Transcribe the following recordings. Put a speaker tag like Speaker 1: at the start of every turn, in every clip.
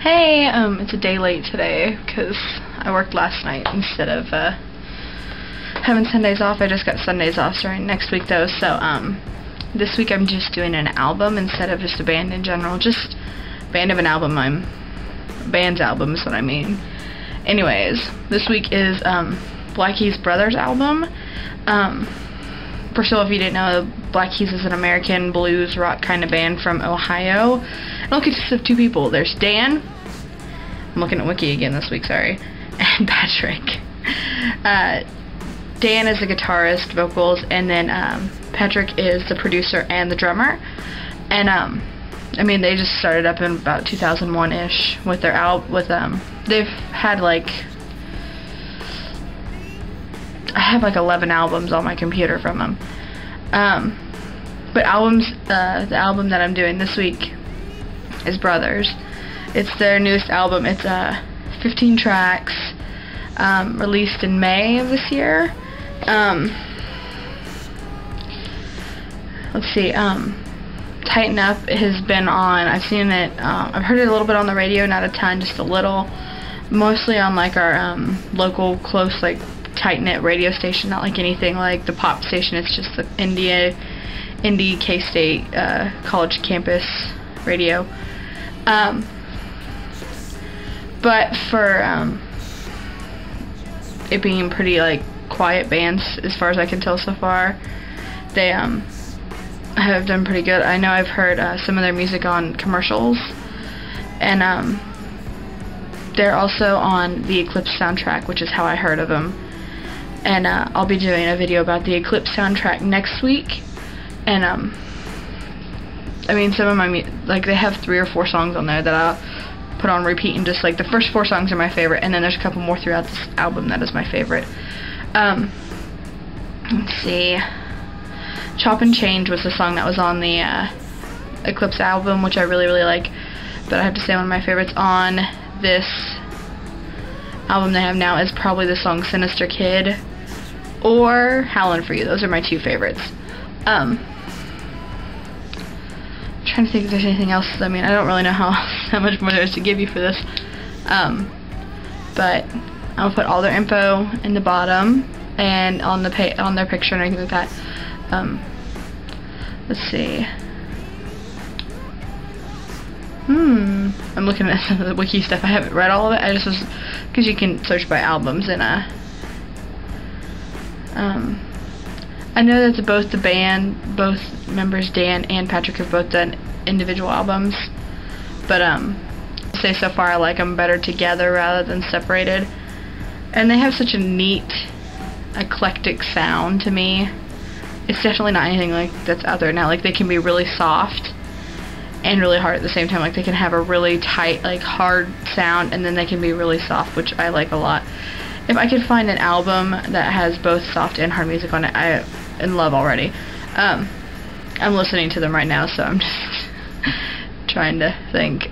Speaker 1: Hey, it's a day late today because I worked last night instead of having Sundays off. I just got Sundays off starting next week though, so this week I'm just doing an album instead of just a band in general. Just band of an album. Band's album is what I mean. Anyways, this week is Black Keys Brothers album. First of all, if you didn't know, Black Keys is an American blues rock kind of band from Ohio. It only consists of two people. There's Dan. I'm looking at Wiki again this week, sorry. And Patrick. Dan is the guitarist, vocals, and then Patrick is the producer and the drummer. And I mean, they just started up in about 2001-ish with their they've had like, I have like 11 albums on my computer from them. But the album that I'm doing this week is Brothers. It's their newest album. It's 15 tracks, released in May of this year. Let's see, Tighten Up has been on, I've seen it, I've heard it a little bit on the radio, not a ton, just a little, mostly on like our local close like tight-knit radio station, not like anything like the pop station. It's just the indie K-State college campus radio. But for it being pretty like quiet bands as far as I can tell so far, they have done pretty good. I know I've heard some of their music on commercials, and they're also on the Eclipse soundtrack, which is how I heard of them. And I'll be doing a video about the Eclipse soundtrack next week. And I mean, some of my like they have 3 or 4 songs on there that I'll put on repeat, and just like the first 4 songs are my favorite, and then there's a couple more throughout this album that is my favorite. Let's see, Chop and Change was the song that was on the Eclipse album, which I really like, but I have to say one of my favorites on this album they have now is probably the song Sinister Kid or Howlin' For You. Those are my 2 favorites. I'm trying to think if there's anything else. I mean, I don't really know how much more there is to give you for this, but I'll put all their info in the bottom and on their picture and everything like that. Let's see. I'm looking at some of the wiki stuff. I haven't read all of it. I just was, because you can search by albums, and I know that both members Dan and Patrick have both done individual albums, but I'd say so far I like them better together rather than separated. And they have such a neat, eclectic sound to me. It's definitely not anything like that's out there now. Like, they can be really soft and really hard at the same time. Like, they can have a really tight, like, hard sound, and then they can be really soft, which I like a lot. If I could find an album that has both soft and hard music on it, I in love already. I'm listening to them right now, so I'm just trying to think.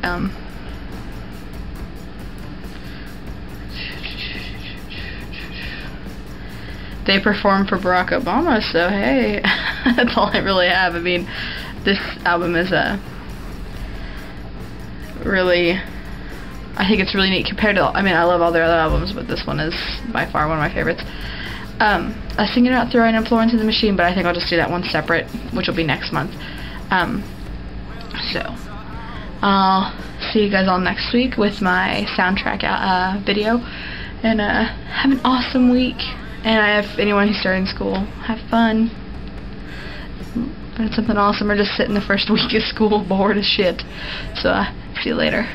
Speaker 1: They performed for Barack Obama, so hey, that's all I really have. I mean, this album is really, I think it's really neat compared to, I mean, I love all their other albums, but this one is by far one of my favorites. I was thinking about throwing in Florence and the Machine, but I think I'll just do that one separate, which will be next month. So I'll see you guys all next week with my soundtrack video, and have an awesome week. And if anyone who's starting school, have fun. Find something awesome, or just sit in the first week of school bored as shit. So see you later.